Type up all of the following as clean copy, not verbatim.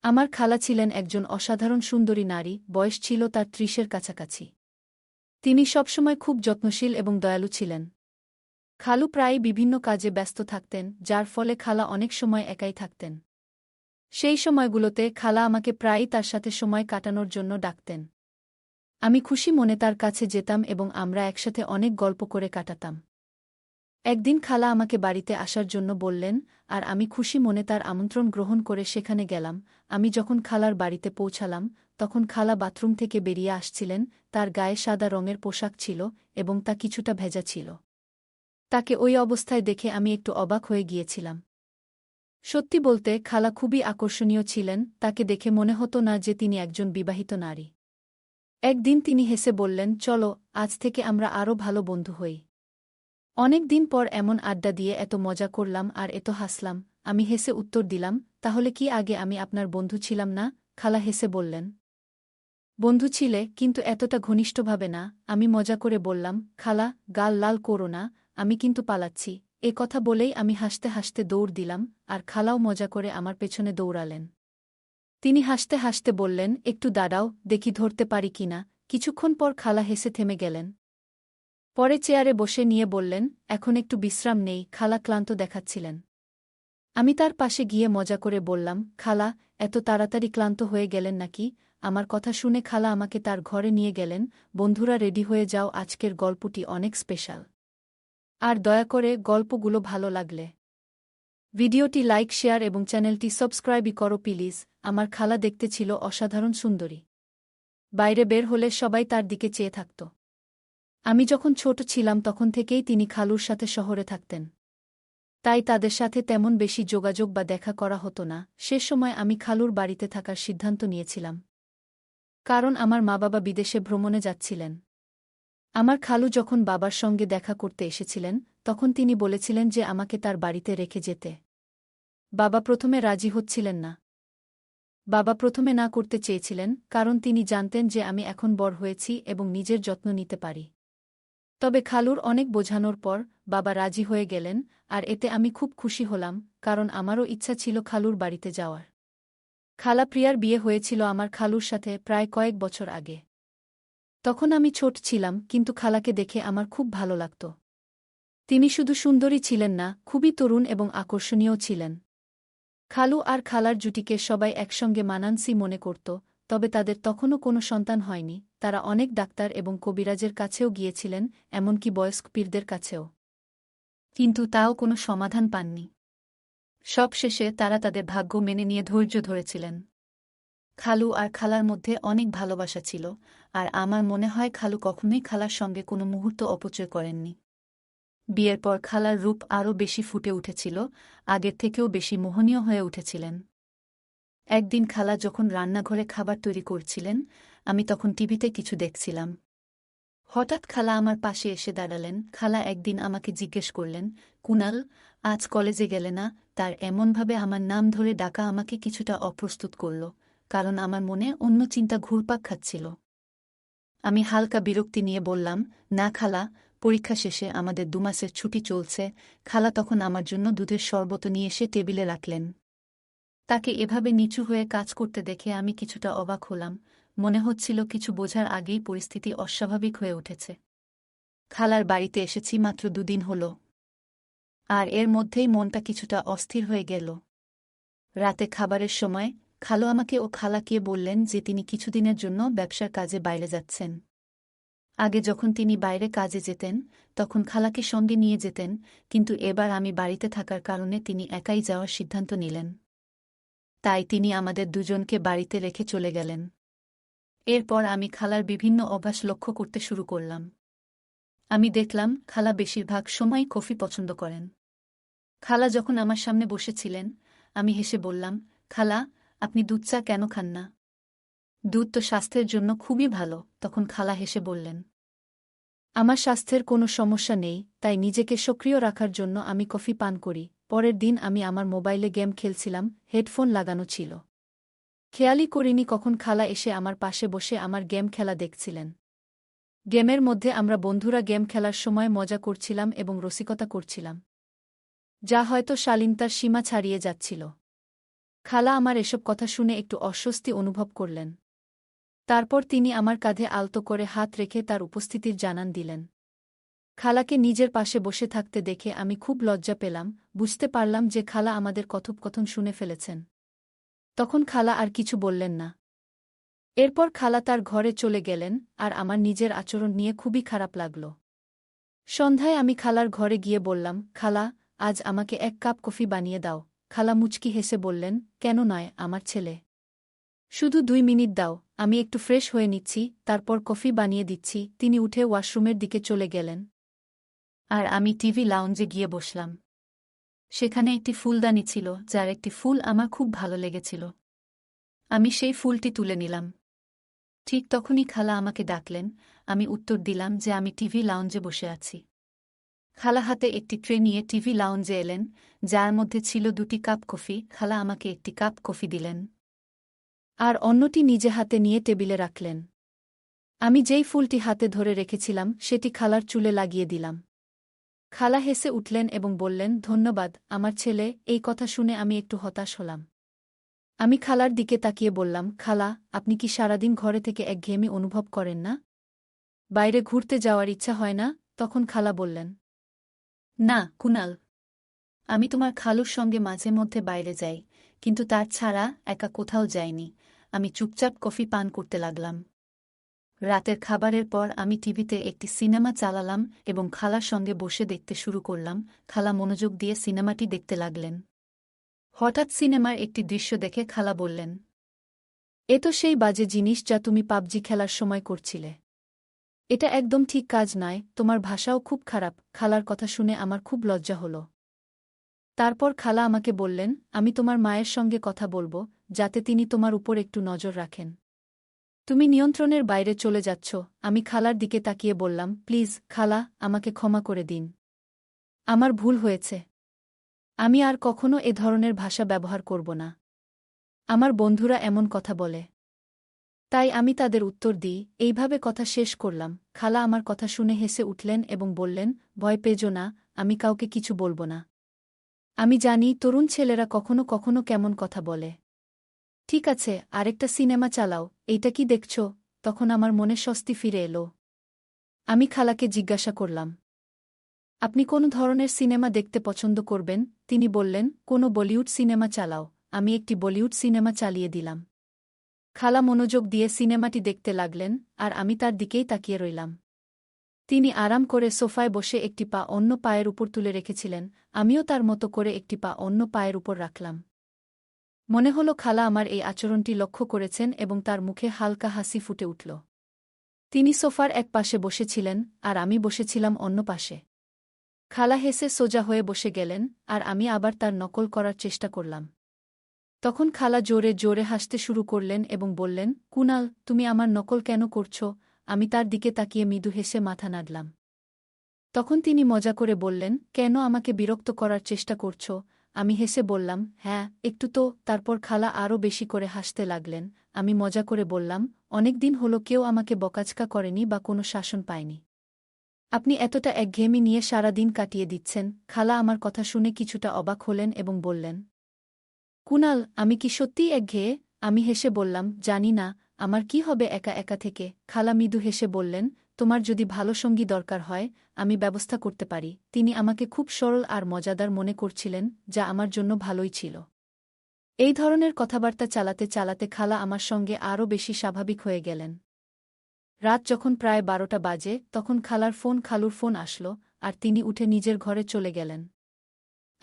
আমার খালা ছিলেন একজন অসাধারণ সুন্দরী নারী, বয়স ছিল তার ৩০-এর কাছাকাছি। তিনি সবসময় খুব যত্নশীল এবং দয়ালু ছিলেন। খালু প্রায়ই বিভিন্ন কাজে ব্যস্ত থাকতেন, যার ফলে খালা অনেক সময় একাই থাকতেন। সেই সময়গুলোতে খালা আমাকে প্রায়ই তার সাথে সময় কাটানোর জন্য ডাকতেন। আমি খুশি মনে তার কাছে যেতাম এবং আমরা একসাথে অনেক গল্প করে কাটাতাম। একদিন খালা আমাকে বাড়িতে আসার জন্য বললেন, আর আমি খুশি মনে তার আমন্ত্রণ গ্রহণ করে সেখানে গেলাম। আমি যখন খালার বাড়িতে পৌঁছালাম, তখন খালা বাথরুম থেকে বেরিয়ে আসছিলেন। তার গায়ে সাদা রঙের পোশাক ছিল এবং তা কিছুটা ভেজা ছিল। তাকে ওই অবস্থায় দেখে আমি একটু অবাক হয়ে গিয়েছিলাম। সত্যি বলতে খালা খুবই আকর্ষণীয় ছিলেন, তাকে দেখে মনে হতো না যে তিনি একজন বিবাহিত নারী। একদিন তিনি হেসে বললেন, চলো, আজ থেকে আমরা আরও ভালো বন্ধু হই। অনেক দিন পর এমন আড্ডা দিয়ে এত মজা করলাম আর এত হাসলাম। আমি হেসে উত্তর দিলাম, তাহলে কি আগে আমি আপনার বন্ধু ছিলাম না? খালা হেসে বললেন, বন্ধু ছিলে, কিন্তু এতটা ঘনিষ্ঠভাবে না। আমি মজা করে বললাম, খালা, গাল লাল করো না, আমি কিন্তু পালাচ্ছি। এ কথা বলেই আমি হাসতে হাসতে দৌড় দিলাম, আর খালাও মজা করে আমার পেছনে দৌড়ালেন। তিনি হাসতে হাসতে বললেন, একটু দাঁড়াও, দেখি ধরতে পারি কিনা। কিছুক্ষণ পর খালা হেসে থেমে গেলেন। পরে চেয়ারে বসে নিয়ে বললেন, এখন একটু বিশ্রাম নেই। খালা ক্লান্ত দেখাচ্ছিলেন। আমি তার পাশে গিয়ে মজা করে বললাম, খালা, এত তাড়াতাড়ি ক্লান্ত হয়ে গেলেন নাকি? আমার কথা শুনে খালা আমাকে তার ঘরে নিয়ে গেলেন। বন্ধুরা, রেডি হয়ে যাও, আজকের গল্পটি অনেক স্পেশাল। আর দয়া করে গল্পগুলো ভালো লাগলে ভিডিওটি লাইক, শেয়ার এবং চ্যানেলটি সাবস্ক্রাইবই করো প্লিজ। আমার খালা দেখতে ছিল অসাধারণ সুন্দরী। বাইরে বের হলে সবাই তার দিকে চেয়ে থাকত। আমি যখন ছোট ছিলাম তখন থেকেই তিনি খালুর সাথে শহরে থাকতেন। তাই তাদের সাথে তেমন বেশি যোগাযোগ বা দেখা করা হতো না। সে সময় আমি খালুর বাড়িতে থাকার সিদ্ধান্ত নিয়েছিলাম, কারণ আমার মা-বাবা বিদেশে ভ্রমণে যাচ্ছিলেন। আমার খালু যখন বাবার সঙ্গে দেখা করতে এসেছিলেন, তখন তিনি বলেছিলেন যে আমাকে তার বাড়িতে রেখে যেতে। বাবা প্রথমে রাজি হচ্ছিলেন না। বাবা প্রথমে না করতে চেয়েছিলেন, কারণ তিনি জানতেন যে আমি এখন বড় হয়েছি এবং নিজের যত্ন নিতে পারি। তবে খালুর অনেক বোঝানোর পর বাবা রাজি হয়ে গেলেন, আর এতে আমি খুব খুশি হলাম, কারণ আমারও ইচ্ছা ছিল খালুর বাড়িতে যাওয়ার। খালা প্রিয়ার বিয়ে হয়েছিল আমার খালুর সাথে প্রায় কয়েক বছর আগে। তখন আমি ছোট ছিলাম, কিন্তু খালাকে দেখে আমার খুব ভালো লাগত। তিনি শুধু সুন্দরী ছিলেন না, খুবই তরুণ এবং আকর্ষণীয় ছিলেন। খালু আর খালার জুটিকে সবাই একসঙ্গে মানানসই মনে করত, তবে তাদের তখনও কোনো সন্তান হয়নি। তারা অনেক ডাক্তার এবং কবিরাজের কাছেও গিয়েছিলেন, এমনকি বয়স্ক পীরদের কাছেও। কিন্তু তাও কোনো সমাধান পাননি। সবশেষে তারা তাদের ভাগ্য মেনে নিয়ে ধৈর্য ধরেছিলেন। খালু আর খালার মধ্যে অনেক ভালোবাসা ছিল, আর আমার মনে হয় খালু কখনোই খালার সঙ্গে কোনো মুহূর্ত অপচয় করেননি। বিয়ের পর খালার রূপ আরও বেশি ফুটে উঠেছিল, আগের থেকেও বেশি মোহনীয় হয়ে উঠেছিলেন। একদিন খালা যখন রান্নাঘরে খাবার তৈরি করছিলেন, আমি তখন টিভিতে কিছু দেখছিলাম। হঠাৎ খালা আমার পাশে এসে দাঁড়ালেন। খালা একদিন আমাকে জিজ্ঞেস করলেন, কুনাল, আজ কলেজে গেলে না? তার এমনভাবে আমার নাম ধরে ডাকা আমাকে কিছুটা অপ্রস্তুত করল, কারণ আমার মনে অন্য চিন্তা ঘুরপাক খাচ্ছিল। আমি হালকা বিরক্তি নিয়ে বললাম, না খালা, পরীক্ষা শেষে আমাদের 2 মাসের ছুটি চলছে। খালা তখন আমার জন্য দুধের শরবত নিয়ে এসে টেবিলে রাখলেন। তাকে এভাবে নিচু হয়ে কাজ করতে দেখে আমি কিছুটা অবাক হলাম। মনে হচ্ছিল কিছু বোঝার আগেই পরিস্থিতি অস্বাভাবিক হয়ে উঠেছে। খালার বাড়িতে এসেছি মাত্র 2 দিন হল, আর এর মধ্যেই মনটা কিছুটা অস্থির হয়ে গেল। রাতে খাবারের সময় খালু আমাকে ও খালাকে বললেন যে তিনি কিছুদিনের জন্য ব্যবসার কাজে বাইরে যাচ্ছেন। আগে যখন তিনি বাইরে কাজে যেতেন, তখন খালাকে সঙ্গে নিয়ে যেতেন, কিন্তু এবার আমি বাড়িতে থাকার কারণে তিনি একাই যাওয়ার সিদ্ধান্ত নিলেন। তাই তিনি আমাদের দুজনকে বাড়িতে রেখে চলে গেলেন। এরপর আমি খালার বিভিন্ন অভ্যাস লক্ষ্য করতে শুরু করলাম। আমি দেখলাম খালা বেশিরভাগ সময় কফি পছন্দ করেন। খালা যখন আমার সামনে বসেছিলেন, আমি হেসে বললাম, খালা, আপনি দুধ চা কেন খান না? দুধ তো স্বাস্থ্যের জন্য খুবই ভালো। তখন খালা হেসে বললেন, আমার স্বাস্থ্যের কোনো সমস্যা নেই, তাই নিজেকে সক্রিয় রাখার জন্য আমি কফি পান করি। পরের দিন আমি আমার মোবাইলে গেম খেলছিলাম, হেডফোন লাগানো ছিল। খেয়ালই করিনি কখন খালা এসে আমার পাশে বসে আমার গেম খেলা দেখছিলেন। গেমের মধ্যে আমরা বন্ধুরা গেম খেলার সময় মজা করছিলাম এবং রসিকতা করছিলাম, যা হয়তো শালীনতার সীমা ছাড়িয়ে যাচ্ছিল। খালা আমার এসব কথা শুনে একটু অস্বস্তি অনুভব করলেন। তারপর তিনি আমার কাঁধে আলতো করে হাত রেখে তার উপস্থিতির জানান দিলেন। খালাকে নিজের পাশে বসে থাকতে দেখে আমি খুব লজ্জা পেলাম, বুঝতে পারলাম যে খালা আমাদের কথোপকথন শুনে ফেলেছেন। তখন খালা আর কিছু বললেন না। এরপর খালা তার ঘরে চলে গেলেন, আর আমার নিজের আচরণ নিয়ে খুবই খারাপ লাগল। সন্ধ্যায় আমি খালার ঘরে গিয়ে বললাম, খালা, আজ আমাকে 1 কাপ কফি বানিয়ে দাও। খালা মুচকি হেসে বললেন, কেন নয় আমার ছেলে? শুধু 2 মিনিট দাও, আমি একটু ফ্রেশ হয়ে নিচ্ছি, তারপর কফি বানিয়ে দিচ্ছি। তিনি উঠে ওয়াশরুমের দিকে চলে গেলেন। আর আমি টিভি লাউঞ্জে গিয়ে বসলাম। সেখানে একটি ফুলদানি ছিল, যার একটি ফুল আমার খুব ভালো লেগেছিল। আমি সেই ফুলটি তুলে নিলাম। ঠিক তখনই খালা আমাকে ডাকলেন। আমি উত্তর দিলাম যে আমি টিভি লাউঞ্জে বসে আছি। খালা হাতে একটি ট্রে নিয়ে টিভি লাউঞ্জে এলেন, যার মধ্যে ছিল 2টি কাপ কফি। খালা আমাকে একটি কাপ কফি দিলেন, আর অন্যটি নিজে হাতে নিয়ে টেবিলে রাখলেন। আমি যেই ফুলটি হাতে ধরে রেখেছিলাম সেটি খালার চুলে লাগিয়ে দিলাম। খালা হেসে উঠলেন এবং বললেন, ধন্যবাদ আমার ছেলে। এই কথা শুনে আমি একটু হতাশ হলাম। আমি খালার দিকে তাকিয়ে বললাম, খালা, আপনি কি সারাদিন ঘরে থেকে একঘেয়েমি অনুভব করেন না? বাইরে ঘুরতে যাওয়ার ইচ্ছা হয় না? তখন খালা বললেন, না কুনাল, আমি তোমার খালুর সঙ্গে মাঝে মধ্যে বাইরে যাই, কিন্তু তার ছাড়া একা কোথাও যাইনি। আমি চুপচাপ কফি পান করতে লাগলাম। রাতের খাবারের পর আমি টিভিতে একটি সিনেমা চালালাম এবং খালার সঙ্গে বসে দেখতে শুরু করলাম। খালা মনোযোগ দিয়ে সিনেমাটি দেখতে লাগলেন। হঠাৎ সিনেমার একটি দৃশ্য দেখে খালা বললেন, এ তো সেই বাজে জিনিস যা তুমি পাবজি খেলার সময় করছিলে। এটা একদম ঠিক কাজ নয়, তোমার ভাষাও খুব খারাপ। খালার কথা শুনে আমার খুব লজ্জা হল। তারপর খালা আমাকে বললেন, আমি তোমার মায়ের সঙ্গে কথা বলবো, যাতে তিনি তোমার উপর একটু নজর রাখেন। তুমি নিয়ন্ত্রণের বাইরে চলে যাচ্ছ। আমি খালার দিকে তাকিয়ে বললাম, প্লিজ খালা, আমাকে ক্ষমা করে দিন। আমার ভুল হয়েছে। আমি আর কখনো এ ধরনের ভাষা ব্যবহার করব না। আমার বন্ধুরা এমন কথা বলে, তাই আমি তাদের উত্তর দিই। এইভাবে কথা শেষ করলাম। খালা আমার কথা শুনে হেসে উঠলেন এবং বললেন, ভয় পেজো না, আমি কাউকে কিছু বলবো না। আমি জানি তরুণ ছেলেরা কখনো কখনো কেমন কথা বলে। ঠিক আছে, আরেকটা সিনেমা চালাও। এইটা কি দেখছ? তখন আমার মনে স্বস্তি ফিরে এলো। আমি খালাকে জিজ্ঞাসা করলাম, আপনি কোন ধরনের সিনেমা দেখতে পছন্দ করবেন? তিনি বললেন, কোনো বলিউড সিনেমা চালাও। আমি একটি বলিউড সিনেমা চালিয়ে দিলাম। খালা মনোযোগ দিয়ে সিনেমাটি দেখতে লাগলেন, আর আমি তার দিকেই তাকিয়ে রইলাম। তিনি আরাম করে সোফায় বসে একটি পা অন্য পায়ের উপর তুলে রেখেছিলেন। আমিও তার মতো করে একটি পা অন্য পায়ের উপর রাখলাম। মনে হলো খালা আমার এই আচরণটি লক্ষ্য করেছেন এবং তার মুখে হালকা হাসি ফুটে উঠল। তিনি সোফার এক পাশে বসেছিলেন, আর আমি বসেছিলাম অন্য পাশে। খালা হেসে সোজা হয়ে বসে গেলেন, আর আমি আবার তার নকল করার চেষ্টা করলাম। তখন খালা জোরে জোরে হাসতে শুরু করলেন এবং বললেন, কুনাল, তুমি আমার নকল কেন করছ? আমি তার দিকে তাকিয়ে মৃদু হেসে মাথা নাড়লাম। তখন তিনি মজা করে বললেন, কেন আমাকে বিরক্ত করার চেষ্টা করছ? আমি হেসে বললাম, হ্যাঁ, একটু তো। তারপর খালা আরও বেশি করে হাসতে লাগলেন। আমি মজা করে বললাম, অনেকদিন হলো কেউ আমাকে বকাঝকা করেনি বা কোনো শাসন পায়নি। আপনি এতটা একঘেয়েমি নিয়ে সারা দিন কাটিয়ে দিচ্ছেন। খালা আমার কথা শুনে কিছুটা অবাক হলেন এবং বললেন, কুনাল, আমি কি সত্যিই একঘেয়ে? আমি হেসে বললাম, জানি না, আমার কি হবে একা একা থেকে। খালা মৃদু হেসে বললেন, তোমার যদি ভালো সঙ্গী দরকার হয়, আমি ব্যবস্থা করতে পারি। তিনি আমাকে খুব সরল আর মজাদার মনে করছিলেন, যা আমার জন্য ভালোই ছিল। এই ধরনের কথাবার্তা চালাতে চালাতে খালা আমার সঙ্গে আরও বেশি স্বাভাবিক হয়ে গেলেন। রাত যখন প্রায় 12টা বাজে, তখন খালুর ফোন আসলো, আর তিনি উঠে নিজের ঘরে চলে গেলেন।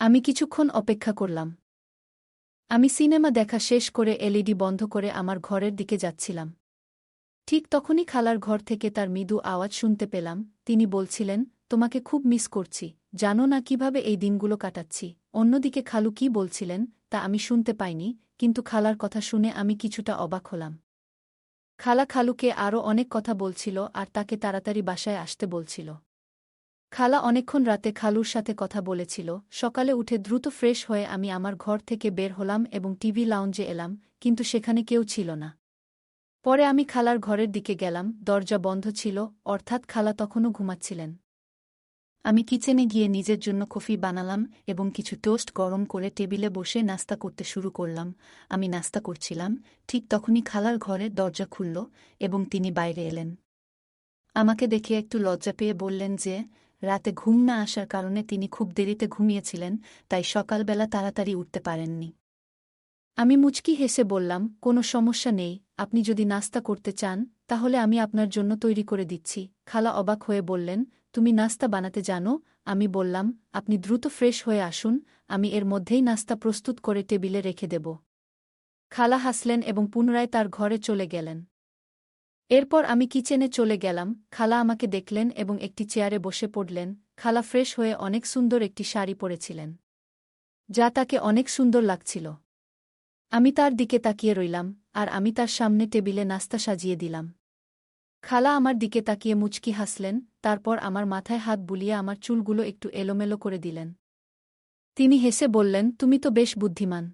আমি কিছুক্ষণ অপেক্ষা করলাম। আমি সিনেমা দেখা শেষ করে এলইডি বন্ধ করে আমার ঘরের দিকে যাচ্ছিলাম। ঠিক তখনই খালার ঘর থেকে তার মৃদু আওয়াজ শুনতে পেলাম। তিনি বলছিলেন, তোমাকে খুব মিস করছি, জানো না কিভাবে এই দিনগুলো কাটাচ্ছি। অন্যদিকে খালু কি বলছিলেন তা আমি শুনতে পাইনি, কিন্তু খালার কথা শুনে আমি কিছুটা অবাক হলাম। খালা খালুকে আরও অনেক কথা বলছিল আর তাকে তাড়াতাড়ি বাসায় আসতে বলছিল। খালা অনেকক্ষণ রাতে খালুর সাথে কথা বলেছিল। সকালে উঠে দ্রুত ফ্রেশ হয়ে আমি আমার ঘর থেকে বের হলাম এবং টিভি লাউঞ্জে এলাম, কিন্তু সেখানে কেউ ছিল না। পরে আমি খালার ঘরের দিকে গেলাম, দরজা বন্ধ ছিল, অর্থাৎ খালা তখনও ঘুমাচ্ছিলেন। আমি কিচেনে গিয়ে নিজের জন্য কফি বানালাম এবং কিছু টোস্ট গরম করে টেবিলে বসে নাস্তা করতে শুরু করলাম। আমি নাস্তা করছিলাম, ঠিক তখনই খালার ঘরের দরজা খুলল এবং তিনি বাইরে এলেন। আমাকে দেখে একটু লজ্জা পেয়ে বললেন যে রাতে ঘুম না আসার কারণে তিনি খুব দেরিতে ঘুমিয়েছিলেন, তাই সকালবেলা তাড়াতাড়ি উঠতে পারেননি। আমি মুচকি হেসে বললাম, কোনো সমস্যা নেই, আপনি যদি নাস্তা করতে চান তাহলে আমি আপনার জন্য তৈরি করে দিচ্ছি। খালা অবাক হয়ে বললেন, তুমি নাস্তা বানাতে জানো? আমি বললাম, আপনি দ্রুত ফ্রেশ হয়ে আসুন, আমি এর মধ্যেই নাস্তা প্রস্তুত করে টেবিলে রেখে দেব। খালা হাসলেন এবং পুনরায় তার ঘরে চলে গেলেন। এরপর আমি কিচেনে চলে গেলাম। খালা আমাকে দেখলেন এবং একটি চেয়ারে বসে পড়লেন। খালা ফ্রেশ হয়ে অনেক সুন্দর একটি শাড়ি পরেছিলেন, যা তাকে অনেক সুন্দর লাগছিল। আমি তার দিকে তাকিয়ে রইলাম, আর আমি তার সামনে টেবিলে নাস্তা সাজিয়ে দিলাম। খালা আমার দিকে তাকিয়ে মুচকি হাসলেন, তারপর আমার মাথায় হাত বুলিয়ে আমার চুলগুলো একটু এলোমেলো করে দিলেন। তিনি হেসে বললেন, তুমি তো বেশ বুদ্ধিমান।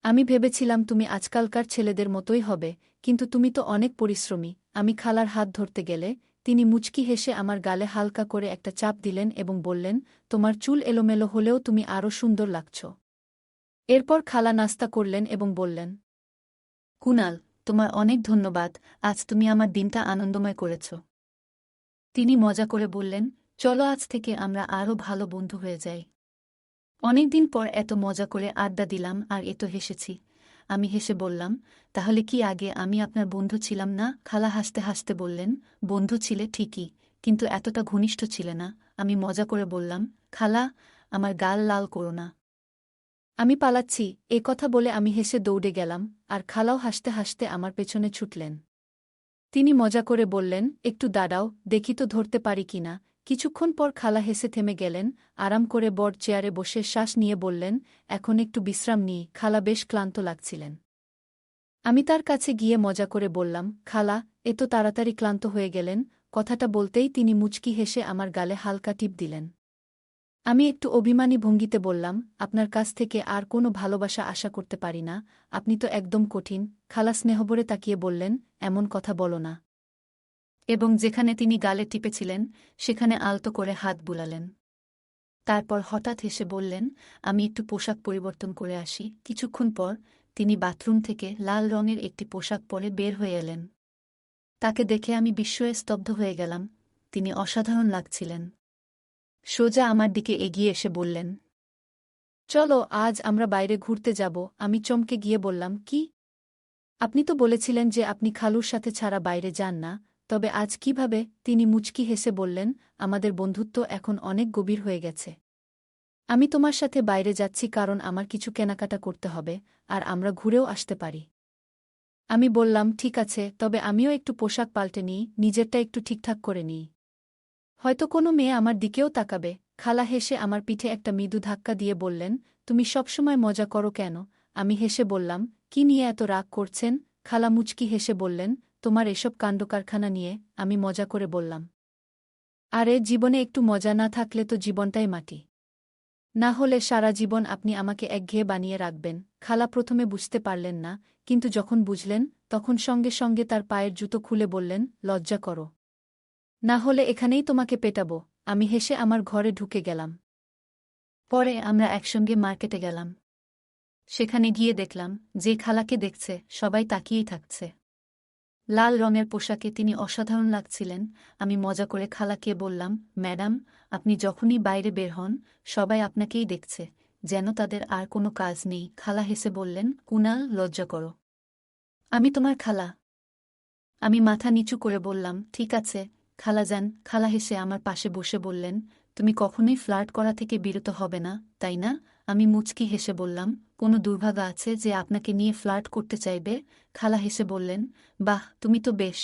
আমি ভেবেছিলাম তুমি আজকালকার ছেলেদের মতোই হবে, কিন্তু তুমি তো অনেক পরিশ্রমী। আমি খালার হাত ধরতে গেলে তিনি মুচকি হেসে আমার গালে হালকা করে একটা চাপ দিলেন এবং বললেন, তোমার চুল এলোমেলো হলেও তুমি আরও সুন্দর লাগছ। এরপর খালা নাস্তা করলেন এবং বললেন, কুনাল, তোমার অনেক ধন্যবাদ, আজ তুমি আমার দিনটা আনন্দময় করেছ। তিনি মজা করে বললেন, চলো আজ থেকে আমরা আরও ভালো বন্ধু হয়ে যাই। অনেকদিন পর এত মজা করে আড্ডা দিলাম আর এত হেসেছি। আমি হেসে বললাম, তাহলে কি আগে আমি আপনার বন্ধু ছিলাম না? খালা হাসতে হাসতে বললেন, বন্ধু ছিলে ঠিকই, কিন্তু এতটা ঘনিষ্ঠ ছিলে না। আমি মজা করে বললাম, খালা, আমার গাল লাল করো না। আমি পালাচ্ছি। এ কথা বলে আমি হেসে দৌড়ে গেলাম, আর খালাও হাসতে হাসতে আমার পেছনে ছুটলেন। তিনি মজা করে বললেন, একটু দাঁড়াও, দেখি তো ধরতে পারি কিনা। কিছুক্ষণ পর খালা হেসে থেমে গেলেন, আরাম করে বড় চেয়ারে বসে শ্বাস নিয়ে বললেন, এখন একটু বিশ্রাম নিই। খালা বেশ ক্লান্ত লাগছিলেন। আমি তার কাছে গিয়ে মজা করে বললাম, খালা, এত তাড়াতাড়ি ক্লান্ত হয়ে গেলেন? কথাটা বলতেই তিনি মুচকি হেসে আমার গালে হালকা টিপ দিলেন। আমি একটু অভিমানী ভঙ্গিতে বললাম, আপনার কাছ থেকে আর কোনো ভালোবাসা আশা করতে পারি না, আপনি তো একদম কঠিন। খালা স্নেহভরে তাকিয়ে বললেন, এমন কথা বলো না। এবং যেখানে তিনি গালে টিপেছিলেন সেখানে আলতো করে হাত বুলালেন। তারপর হঠাৎ হেসে বললেন, আমি একটু পোশাক পরিবর্তন করে আসি। কিছুক্ষণ পর তিনি বাথরুম থেকে লাল রঙের একটি পোশাক পরে বের হয়ে এলেন। তাকে দেখে আমি বিস্ময়ে স্তব্ধ হয়ে গেলাম। তিনি অসাধারণ লাগছিলেন। সোজা আমার দিকে এগিয়ে এসে বললেন, চলো আজ আমরা বাইরে ঘুরতে যাব। আমি চমকে গিয়ে বললাম, কি? আপনি তো বলেছিলেন যে আপনি খালুর সাথে ছাড়া বাইরে যান না, তবে আজ কিভাবে? তিনি মুচকি হেসে বললেন, আমাদের বন্ধুত্ব এখন অনেক গভীর হয়ে গেছে। আমি তোমার সাথে বাইরে যাচ্ছি কারণ আমার কিছু কেনাকাটা করতে হবে, আর আমরা ঘুরেও আসতে পারি। আমি বললাম, ঠিক আছে, তবে আমিও একটু পোশাক পাল্টে নিই, নিজেরটা একটু ঠিকঠাক করে নিই। হয়তো কোনো মেয়ে আমার দিকেও তাকাবে। খালা হেসে আমার পিঠে একটা মৃদু ধাক্কা দিয়ে বললেন, তুমি সবসময় মজা করো কেন? আমি হেসে বললাম, কি নিয়ে এত রাগ করছেন? খালা মুচকি হেসে বললেন, তোমার এসব কাণ্ডকারখানা নিয়ে। আমি মজা করে বললাম, আরে জীবনে একটু মজা না থাকলে তো জীবনটাই মাটি। না হলে সারা জীবন আপনি আমাকে একঘেয়ে বানিয়ে রাখবেন। খালা প্রথমে বুঝতে পারলেন না, কিন্তু যখন বুঝলেন তখন সঙ্গে সঙ্গে তার পায়ের জুতো খুলে বললেন, লজ্জা করো। না হলে এখানেই তোমাকে পেটাবো। আমি হেসে আমার ঘরে ঢুকে গেলাম। পরে আমরা একসঙ্গে মার্কেটে গেলাম। সেখানে গিয়ে দেখলাম যে খালাকে দেখছে সবাই তাকিয়েই থাকছে। লাল রঙের পোশাকে তিনি অসাধারণ লাগছিলেন। আমি মজা করে খালাকে বললাম, ম্যাডাম, আপনি যখনই বাইরে বের হন সবাই আপনাকেই দেখছে, যেন তাদের আর কোনো কাজ নেই। খালা হেসে বললেন, কুনাল, লজ্জা করো। আমি তোমার খালা। আমি মাথা নিচু করে বললাম, ঠিক আছে খালাজান। খালা হেসে আমার পাশে বসে বললেন, তুমি কখনোই ফ্লার্ট করা থেকে বিরত হবে না, তাই না? আমি মুচকি হেসে বললাম, কোনো দুর্ভাগা আছে যে আপনাকে নিয়ে ফ্লার্ট করতে চাইবে? খালা হেসে বললেন, বাহ, তুমি তো বেশ।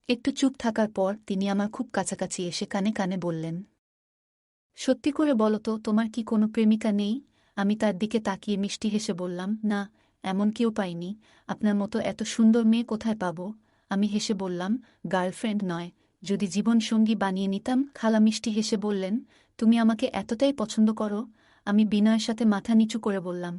একটু চুপ থাকার পর তিনি আমার খুব কাছাকাছি এসে কানে কানে বললেন, সত্যি করে বলো তো, তোমার কি কোনো প্রেমিকা নেই? আমি তার দিকে তাকিয়ে মিষ্টি হেসে বললাম, না, এমন কেউ পাইনি। আপনার মতো এত সুন্দর মেয়ে কোথায় পাব? আমি হেসে বললাম, গার্লফ্রেন্ড নয়, যদি জীবনসঙ্গী বানিয়ে নিতাম। খালা মিষ্টি হেসে বললেন, তুমি আমাকে এতটাই পছন্দ করো? আমি বিনয়ের সাথে মাথা নিচু করে বললাম,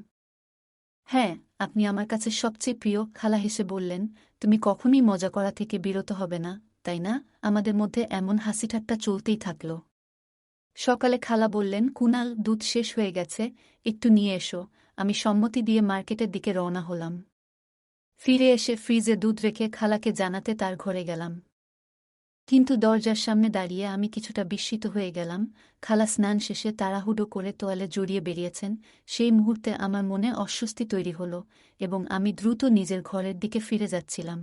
হ্যাঁ, আপনি আমার কাছে সবচেয়ে প্রিয়। খালা হেসে বললেন, তুমি কখনই মজা করা থেকে বিরত হবে না, তাই না? আমাদের মধ্যে এমন হাসিঠাট্টা চলতেই থাকল। সকালে খালা বললেন, কুনাল, দুধ শেষ হয়ে গেছে, একটু নিয়ে এসো। আমি সম্মতি দিয়ে মার্কেটের দিকে রওনা হলাম। ফিরে এসে ফ্রিজে দুধ রেখে খালাকে জানাতে তার ঘরে গেলাম। কিন্তু দরজার সামনে দাঁড়িয়ে আমি কিছুটা বিস্মিত হয়ে গেলাম। খালা স্নান শেষে তাড়াহুড়ো করে তোয়ালে জড়িয়ে বেরিয়েছেন। সেই মুহূর্তে আমার মনে অস্বস্তি তৈরি হল এবং আমি দ্রুত নিজের ঘরের দিকে ফিরে যাচ্ছিলাম।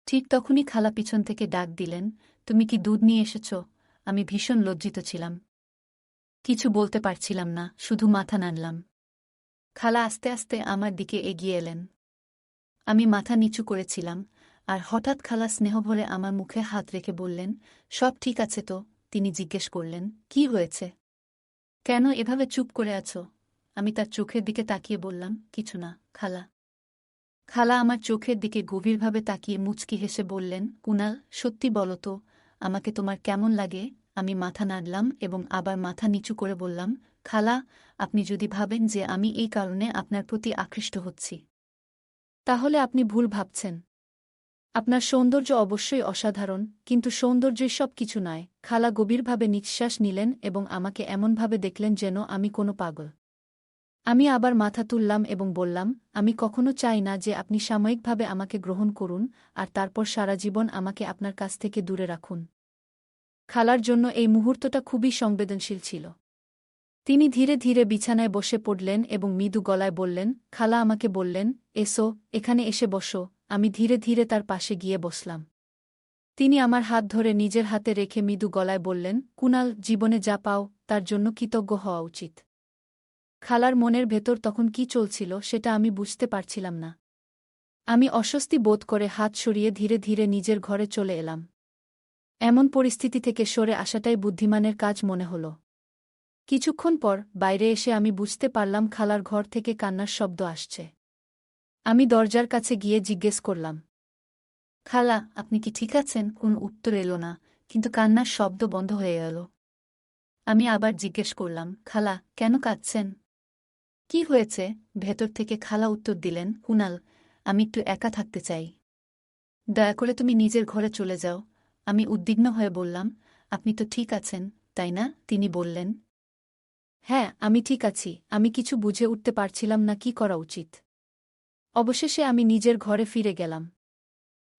ঠিক তখনই খালা পিছন থেকে ডাক দিলেন, তুমি কি দুধ নিয়ে এসেছ? আমি ভীষণ লজ্জিত ছিলাম। কিছু বলতে পারছিলাম না, শুধু মাথা নাড়লাম। খালা আস্তে আস্তে আমার দিকে এগিয়ে এলেন। আমি মাথা নিচু করেছিলাম, আর হঠাৎ খালা স্নেহভরে আমার মুখে হাত রেখে বললেন, সব ঠিক আছে তো? তিনি জিজ্ঞেস করলেন, কি হয়েছে? কেন এভাবে চুপ করে আছো? আমি তার চোখের দিকে তাকিয়ে বললাম, কিছু না, খালা। খালা আমার চোখের দিকে গভীরভাবে তাকিয়ে মুচকি হেসে বললেন, কুনাল, সত্যি বলো তো, আমাকে তোমার কেমন লাগে? আমি মাথা নাড়লাম এবং আবার মাথা নিচু করে বললাম, খালা, আপনি যদি ভাবেন যে আমি এই কারণে আপনার প্রতি আকৃষ্ট হচ্ছি, তাহলে আপনি ভুল ভাবছেন। আপনার সৌন্দর্য অবশ্যই অসাধারণ, কিন্তু সৌন্দর্যই সব কিছু নয়। খালা গভীরভাবে নিঃশ্বাস নিলেন এবং আমাকে এমনভাবে দেখলেন যেন আমি কোনো পাগল। আমি আবার মাথা তুললাম এবং বললাম, আমি কখনো চাই না যে আপনি সাময়িকভাবে আমাকে গ্রহণ করুন আর তারপর সারা জীবন আমাকে আপনার কাছ থেকে দূরে রাখুন। খালার জন্য এই মুহূর্তটা খুবই সংবেদনশীল ছিল। তিনি ধীরে ধীরে বিছানায় বসে পড়লেন এবং মৃদু গলায় বললেন, খালা আমাকে বললেন, এসো, এখানে এসে বসো। আমি ধীরে ধীরে তার পাশে গিয়ে বসলাম। তিনি আমার হাত ধরে নিজের হাতে রেখে মৃদু গলায় বললেন, কুনাল, জীবনে যা পাও তার জন্য কৃতজ্ঞ হওয়া উচিত। খালার মনের ভেতর তখন কি চলছিল সেটা আমি বুঝতে পারছিলাম না। আমি অস্বস্তি বোধ করে হাত সরিয়ে ধীরে ধীরে নিজের ঘরে চলে এলাম। এমন পরিস্থিতি থেকে সরে আসাটাই বুদ্ধিমানের কাজ মনে হল। কিছুক্ষণ পর বাইরে এসে আমি বুঝতে পারলাম খালার ঘর থেকে কান্নার শব্দ আসছে। আমি দরজার কাছে গিয়ে জিজ্ঞেস করলাম, খালা, আপনি কি ঠিক আছেন? কোনো উত্তর এলো না, কিন্তু কান্নার শব্দ বন্ধ হয়ে গেল। আমি আবার জিজ্ঞেস করলাম, খালা, কেন কাঁদছেন? কি হয়েছে? ভেতর থেকে খালা উত্তর দিলেন, কুনাল, আমি একটু একা থাকতে চাই। দয়া করে তুমি নিজের ঘরে চলে যাও। আমি উদ্বিগ্ন হয়ে বললাম, আপনি তো ঠিক আছেন, তাই না? তিনি বললেন, হ্যাঁ, আমি ঠিক আছি। আমি কিছু বুঝে উঠতে পারছিলাম না কি করা উচিত। অবশেষে আমি নিজের ঘরে ফিরে গেলাম।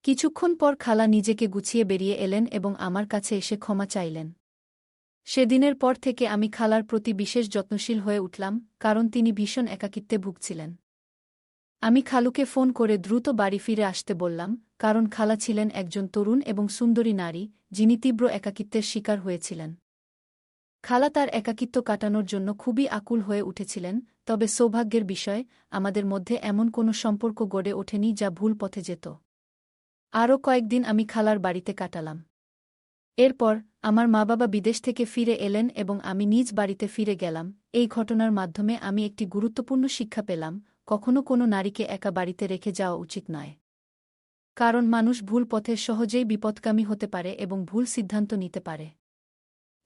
কিছুক্ষণ পর খালা নিজেকে গুছিয়ে বেরিয়ে এলেন এবং আমার কাছে এসে ক্ষমা চাইলেন। সেদিনের পর থেকে আমি খালার প্রতি বিশেষ যত্নশীল হয়ে উঠলাম, কারণ তিনি ভীষণ একাকিত্বে ভুগছিলেন। আমি খালুকে ফোন করে দ্রুত বাড়ি ফিরে আসতে বললাম, কারণ খালা ছিলেন একজন তরুণ এবং সুন্দরী নারী, যিনি তীব্র একাকিত্বের শিকার হয়েছিলেন। খালা তার একাকিত্ব কাটানোর জন্য খুবই আকুল হয়ে উঠেছিলেন, তবে সৌভাগ্যের বিষয়, আমাদের মধ্যে এমন কোনো সম্পর্ক গড়ে ওঠেনি যা ভুল পথে যেত। আরও কয়েকদিন আমি খালার বাড়িতে কাটালাম। এরপর আমার মা-বাবা বিদেশ থেকে ফিরে এলেন এবং আমি নিজ বাড়িতে ফিরে গেলাম। এই ঘটনার মাধ্যমে আমি একটি গুরুত্বপূর্ণ শিক্ষা পেলাম, কখনো কোনো নারীকে একা বাড়িতে রেখে যাওয়া উচিত নয়। কারণ মানুষ ভুল পথে সহজেই বিপদগামী হতে পারে এবং ভুল সিদ্ধান্ত নিতে পারে।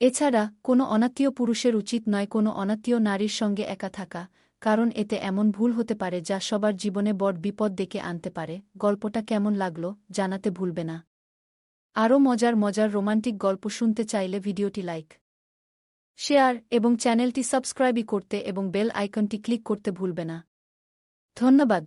এছাড়া কোনো অনাত্মীয় পুরুষের উচিত নয় কোনো অনাত্মীয় নারীর সঙ্গে একা থাকা, কারণ এতে এমন ভুল হতে পারে যা সবার জীবনে বড় বিপদ ডেকে আনতে পারে। গল্পটা কেমন লাগলো জানাতে ভুলবে না। আরও মজার মজার রোমান্টিক গল্প শুনতে চাইলে ভিডিওটি লাইক, শেয়ার এবং চ্যানেলটি সাবস্ক্রাইব করতে এবং বেল আইকনটি ক্লিক করতে ভুলবে না। ধন্যবাদ।